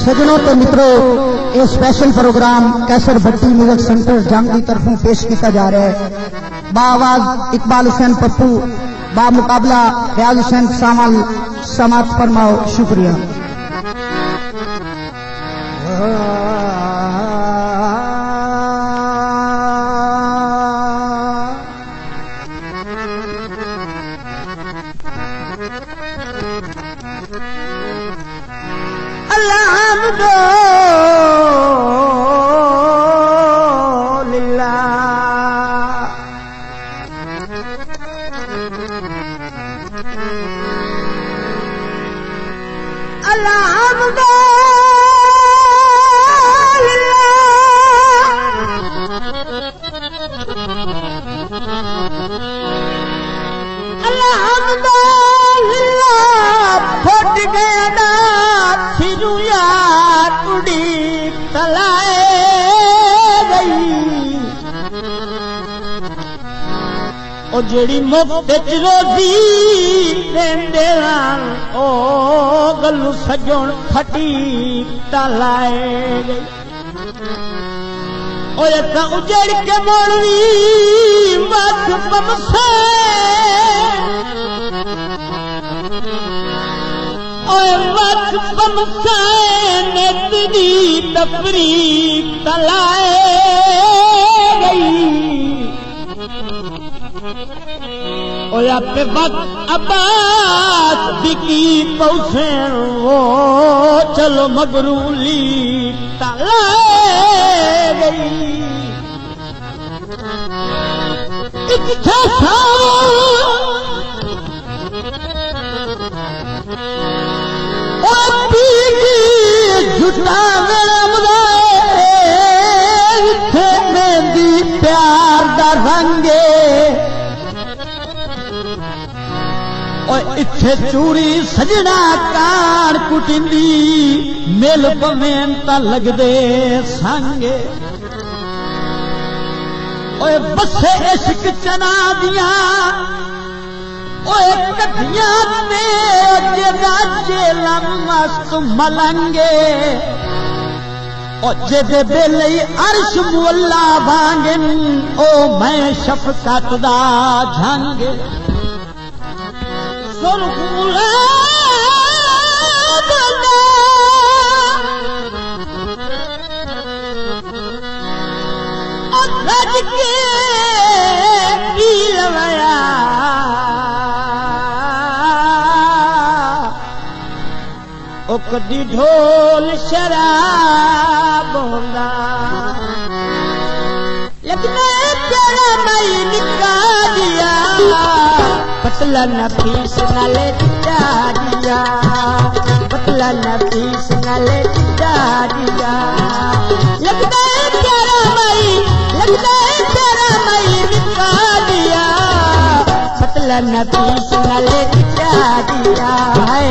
सजनों तो मित्रों, ये स्पेशल प्रोग्राम कैसर भट्टी म्यूजिक सेंटर जंग की तरफों पेश किया जा रहा है। बाआवाज इकबाल हुसैन पप्पू, बा मुकाबला रियाज हुसैन सामल, समात फरमाओ। शुक्रिया। ओ जेड़ी मुफ्त रोजी देंदे ओ गलू सजण फटी तलाए गई। ओ इतना उजड़ के मोड़वी मत बमसे, ओए मत बमसे ने तेरी तफरी तलाए गई। ओया पे वक्त अब्बास बिकी पहुंचे वो चलो मगरूली तलाए गई। इच्छा झूठा मेहंदी प्यार दा रंगे इत्थे चूड़ी सजना कान कुटिंदी मिल पवें ता लगदे संगे। ओए बसे इश्क चना दिया ओए कठियां ते जगाजे लमस्त मलंगे। ओ जेदे बेले अर्श मुअल्ला भांगन ओ मैं शफकत दा झंगे। ओ कदी ढोल शराब होंदा लगना तेरा नहीं निका दिया। पतला नफीस नाले दिया, पतला नफीस नाले दिया। लगता है तेरा मई, लगता है तेरा मई निका दिया। पतला नफीस नाले दिया है,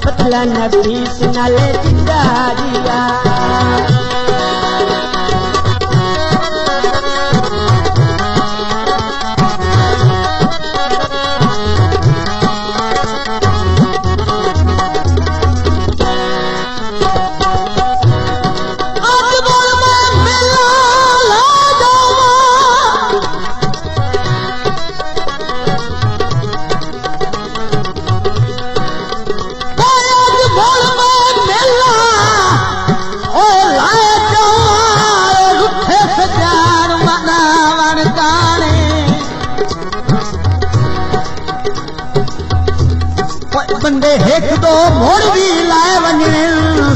पतला नफीस नाले दिया। बंदे एक दो मोड़ भी लाए वञे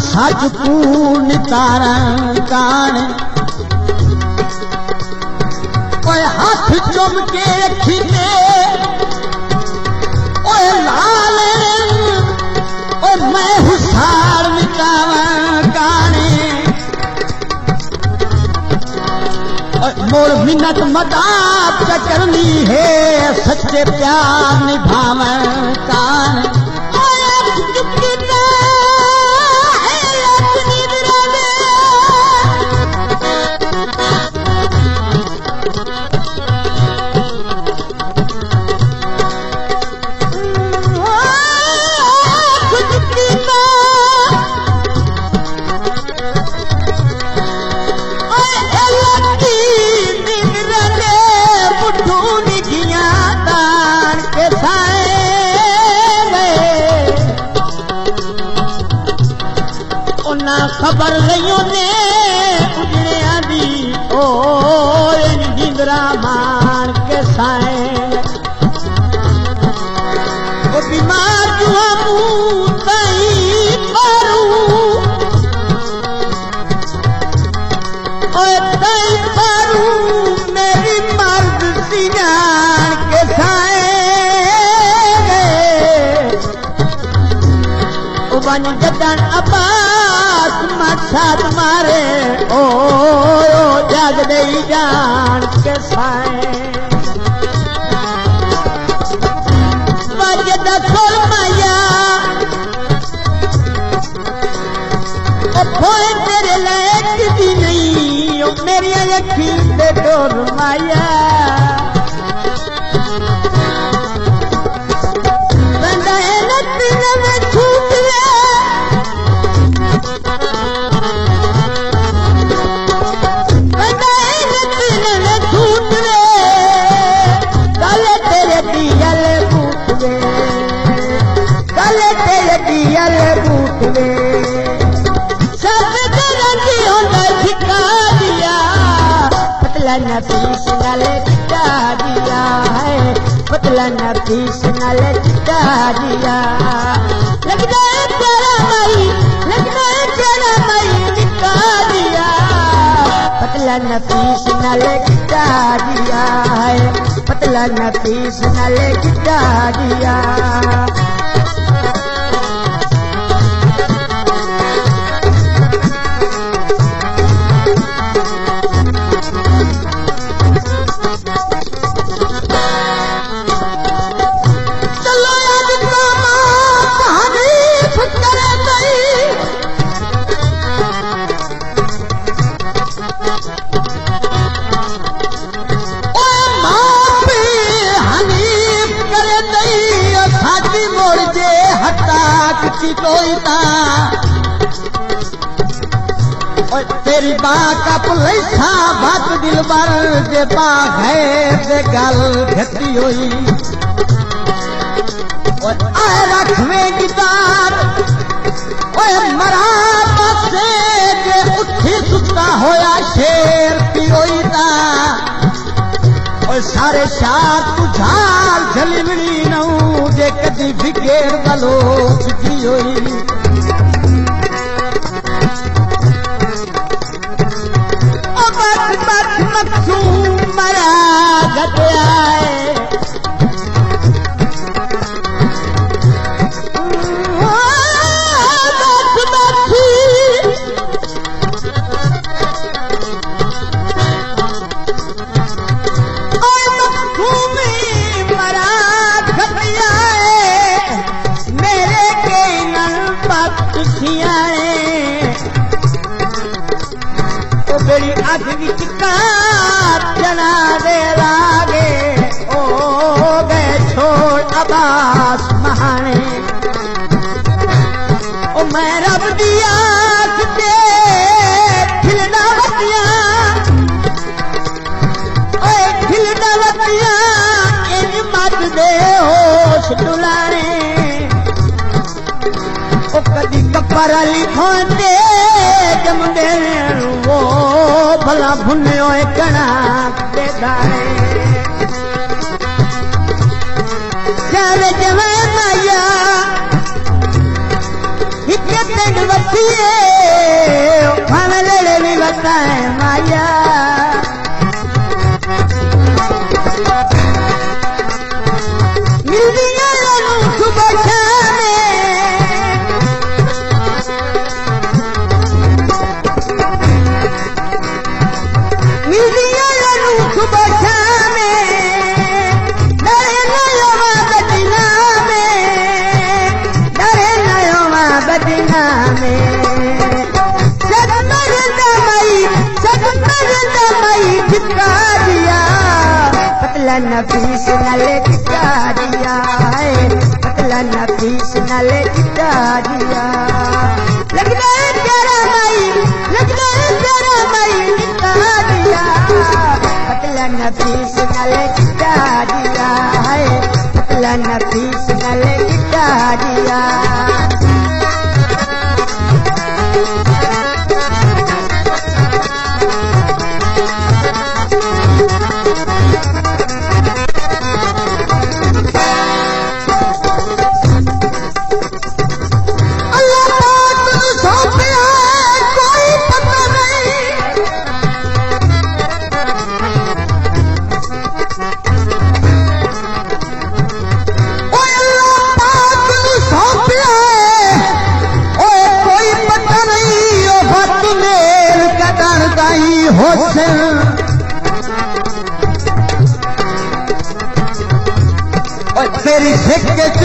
सच कूड़ नितारण कान। ओए हाथ चुम के खीते ओए लाल ओए मैं हुसार नितारण काने। मोर मिन्नत मदाब करनी है सच्चे प्यार निभावन कान। खबर लइयों ने उजड़िया दी ओ जिंदरा मान के साए ओ बीमार जुआ मुंह तई करू ओ तई करू मेरी मर्द सियान के साए ओ बन जदन अब्बास मच्छा तुम्हारे ओ जग दे जान के साए बजद सुरमैया ओ खोए तेरे लायक दी नहीं ओ मेरी अखी पे डोर माया बंदाए नतीन में छूट नफीस नल चिटा दिया है पतला नफीस नल चिटा दिया लगता है तेरा मई चिटा दिया पतला नफीस नल चिटा दिया है पतला नफीस नल चिटा दिया तेरी बा का पुलैसा बात दिल बर जे बा है से गल घटी हुई और आए रखवे गिटार ओए मरा से जे उठी सुता होया शेर पिरोई ता और सारे शार तुझार झलिमड़ी नऊ जे कदी बिगेर गलो सुजी हुई मरा गया मेरे के नल पक्षिया तो बड़ी अग विच जना दे लागे ओ गए छोड़ अब्बास महाने ओ मैं रब दिया के खिलना बतिया ओए खिलना बतिया इन मत दे होश डुलाने ओ कदी कपर लिखो दे जमदे वो भला भुन्यो कणा दे दाए चारे जवे माया हिके दिन वसिए भावे लेले भी बताए माया मिलदिया नु सुबह शामे पतला नफीस नल चिटा दिया है पतला नफीस नल चिटा दिया लगता है तेरा मई चिटा दिया पतला नफीस नल चिटा दिया है पतला नफीस नल चिटा दिया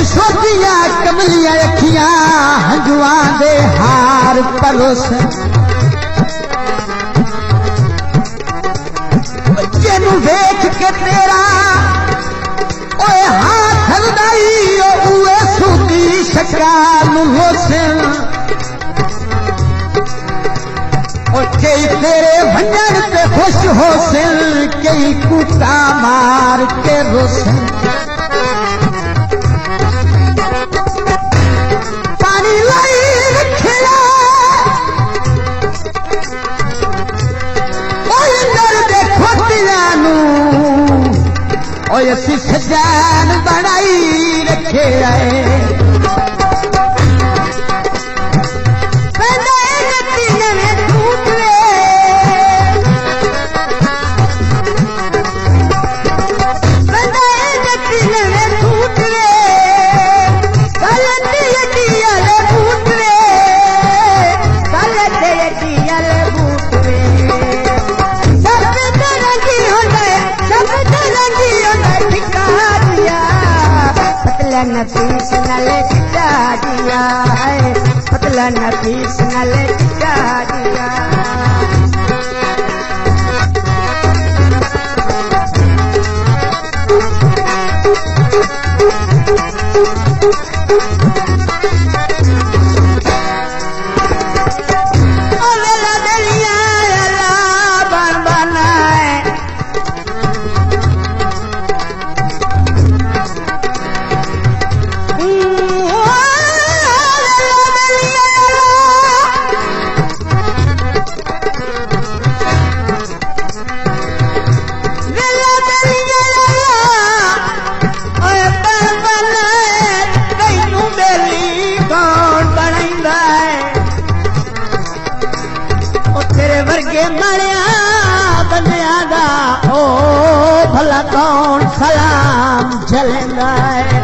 छोटियां कमलियां अखियां हंजुआं दे हार परोस जेनू वेख के तेरा ओए हाथ हलदाई उए सूदी शकाल होसन और कई तेरे भंजन पे खुश होसन कई कूटा मार के रोसन पानी लाई रखिया ओए असी सजान बनाई रखे नफीस नल टिका दिया है पतला नफीस नल टिका दिया कौन सलाम चलेंदा है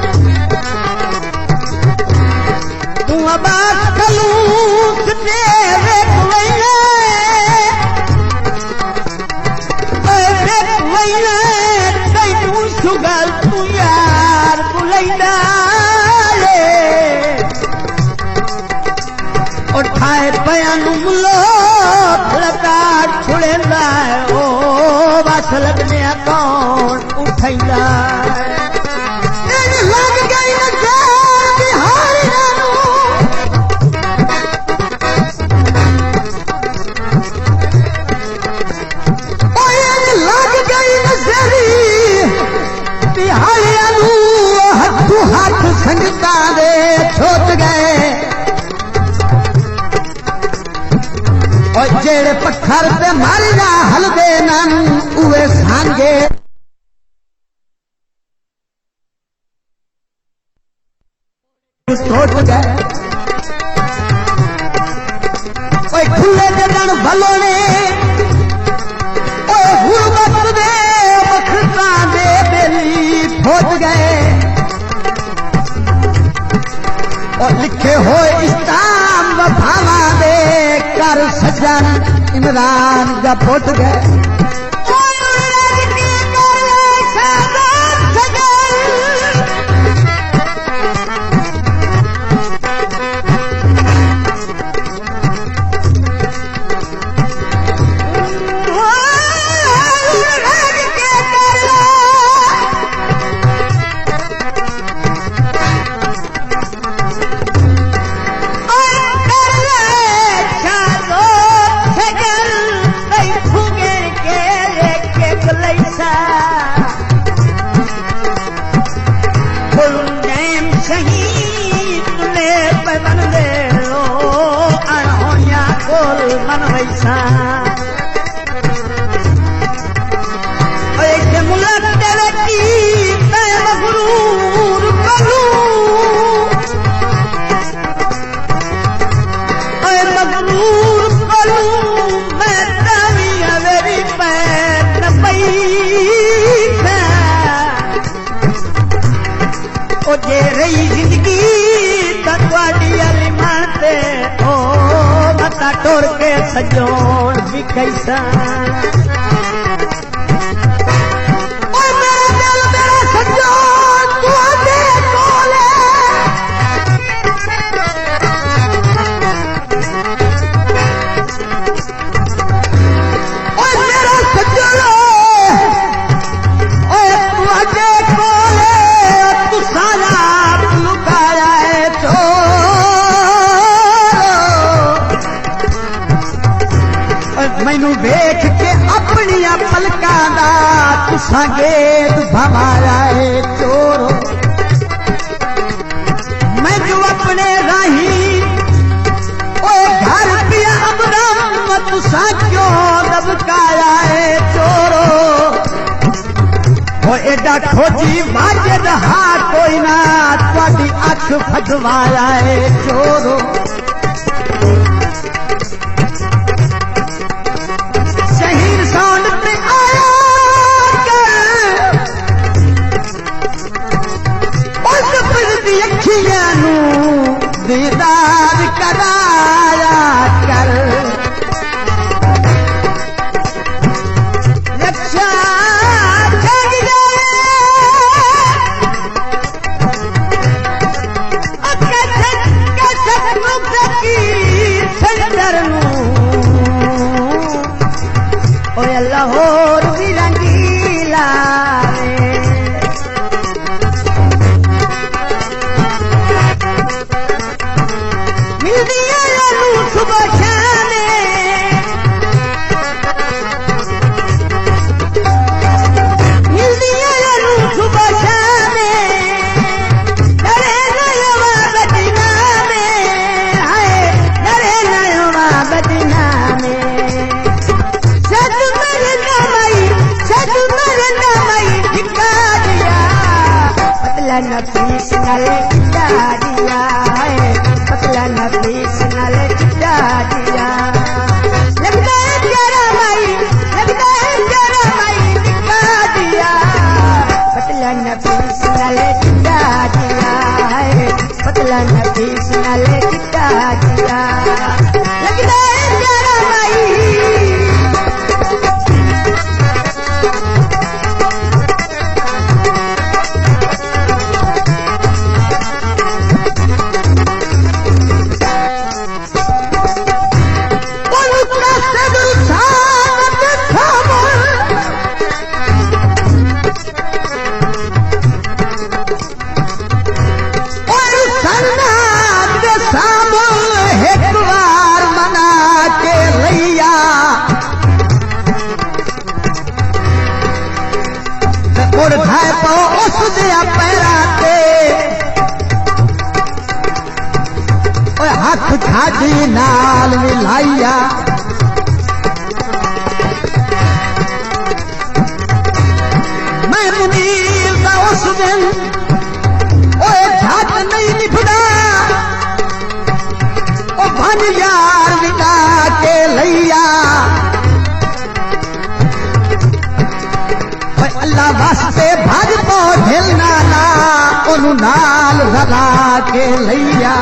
तू अबाद कलूस तेरे कुवैले तैनू शुगल तू यार बुलैंदा उठाए पयानू मुलो लकार छुड़ेंदा है ओ बस लगने कौन उठैंदा लग गई बिहारी लग गई नजरी बिहारी हथू हाथ संगता दे छोट गए और जेड़े पत्थर पे मारिया हलदे नन उए सांगे छोट गए ओए खुले जगन भलो ने ओए गुरबत दे बखता दे बेली खोज गए और लिखे हो इस्लाम वफावा दे कर सजन इमरान का फुट गए जे रही जिंदगी तकवाड़ी अलिमान ते ओ मता टोर के सजोन भी कैसा ओ मेरा दिल मेरा सजोन तू आदे कोले असा गेट भमाया है चोरो मैं जो अपने राही ओ घर पिया अमरम तुसा क्यों दबकाया है चोरो वो एडा खोजी माजिद हा कोई ना त्वाडी अख फजवाया है चोरो शहीर साउंड पे आया उस फिरदी अखियां नू दीदार कराया कर रक्षा जग जाए कसक मुफकी संदर नू ओए लाहौर भी रंगीला मिलदी है सुबह शामे मिलदी है सुबह शामे डरे नयवा बदना में हाय डरे नयवा बदना में सद मरना मई धिका दिया पतला नफीस नल टिका दिया है पतला नफीस नल टिका दिया लगता है प्यारा मई धिका दिया पतला नफीस नल टिका दिया है पतला नफीस नल टिका दिया लगता है प्यारा मई हथ खादी नाल मिलाइया मैं मुनीर का उस दिन ओए घाट नहीं निभदा ओ भन यार विका के लैया अल्लाह वास्ते भज पो झेलना ना ओनू नाल रला के लैया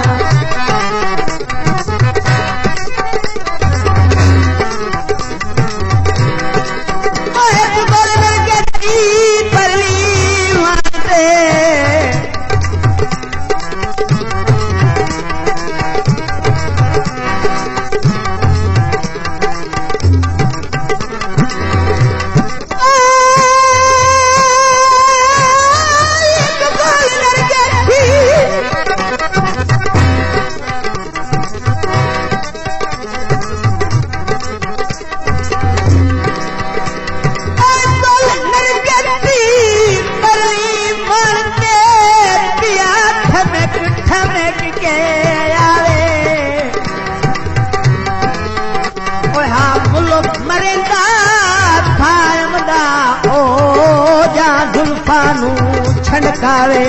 छड़कावे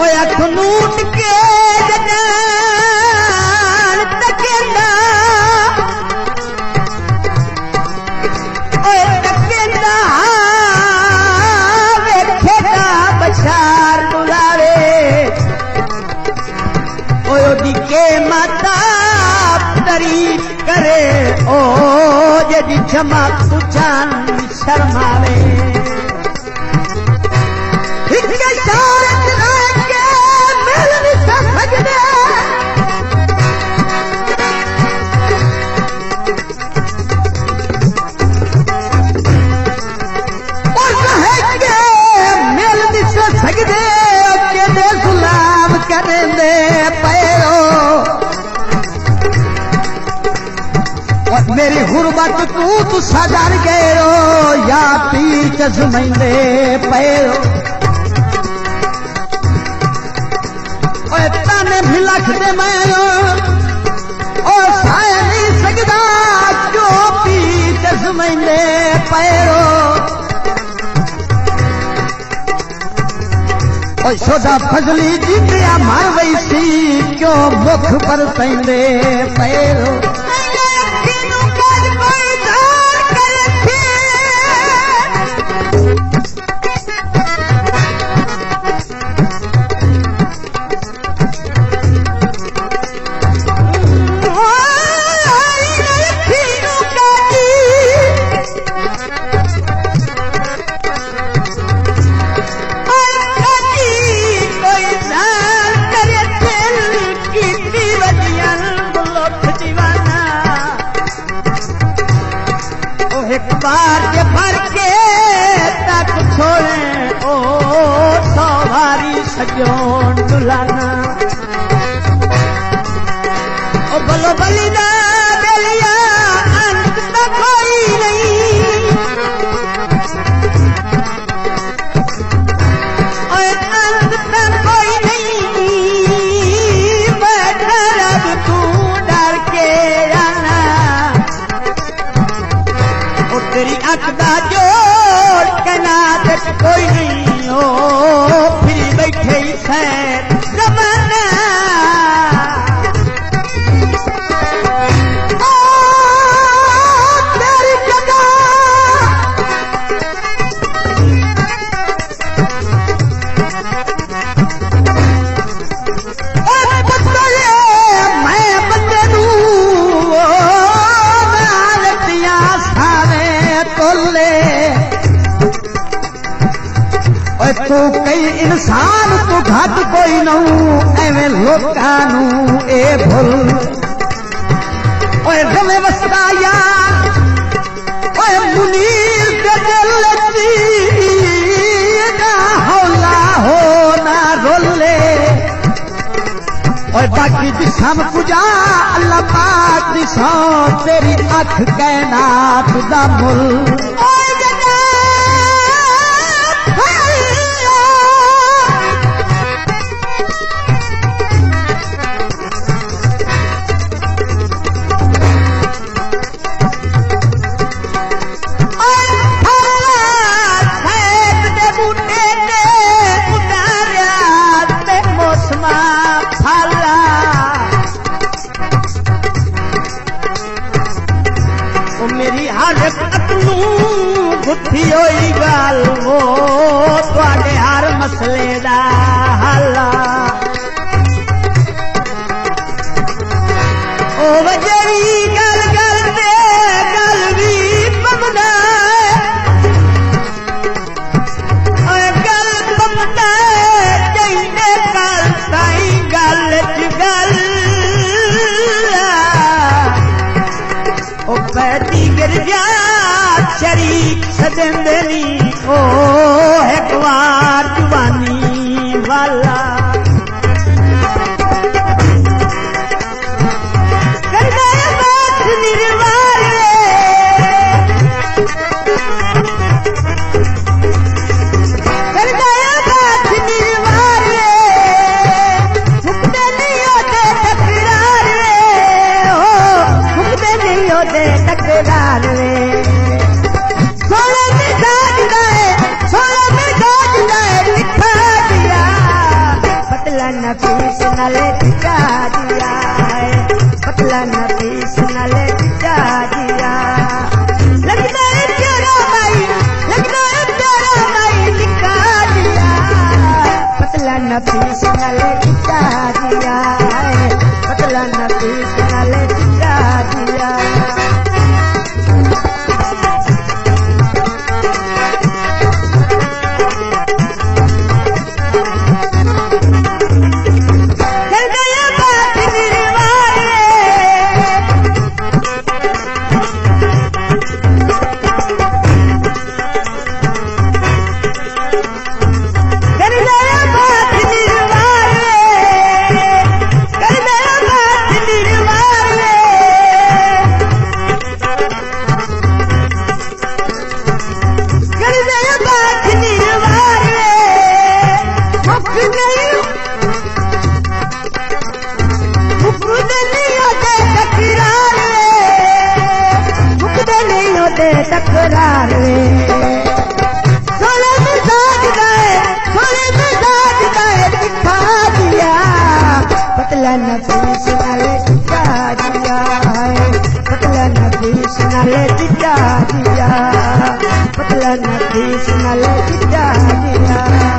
ओए अख नूट के जजान तकेंदा ओए तकेंदा वेखेगा बशार बुलावे ओए ओदी के माता तारीफ करे ओ जदी क्षमा पुछान शर्मावे मेरी हुर्मत तू साजन गेरो या पीच सुमेंदे पैरो ओए ताने भी लख दे मैं ओ साए नहीं सकदा जो पीच सुमेंदे पैरो ओए सोदा फजली जिंदिया मार वैसी क्यों मुख पर पैंदे पैरो एक बार के भर के तक छोड़े ओ सवारी सजोन दुलाना ओ बोलो बलिदा बेलिया अंत तक कोई नहीं और अंत तक कोई नहीं बैठा रब तू डर के आना तेरी अख दा जोड़ कनात कोई नहीं हो फिर बैठे ही सैर जमाना तेरी जगह मैं बंदे नू नालतियां सारे तोले तू कई इंसान तू घट कोई नहूं एवें लोकां नू ए भुल ओए रवे वसदा यार ओए मुनीर दे दिल ची ना हौला हो ना रोले ओए बाकी जिसम कुजा अल्लाह पाक दी सौ तेरी अख कैनात दा मुल मेरी हालत गुत्थी होई गल वो तुहाडे हर मसले दा हल ओ वजरी गल गल दे गल भी पमदा गल पमदा चाहिए गल ताई गल च गल ओ पैदी गिरजा शरीक सदेंदनी ओ एक बार जुबानी वाला करदा बात निर्वार करदा बात निर्वार मुकदे नहीं होते तकरार हो मुकदे नहीं होते तकरार सोने में गाज गए लिखा दिया पतला नफीस नले टिका दिया पतला नफीस नले टिका दिया लगता है प्यारा भाई लिखा दिया पतला नफीस नले टिका दिया पतला नफीस नले टिका दिया पतला नफीस नाले चिट्टा दिया है, पतला नफीस नाले चिट्टा दिया, पतला नफीस नाले चिट्टा दिया।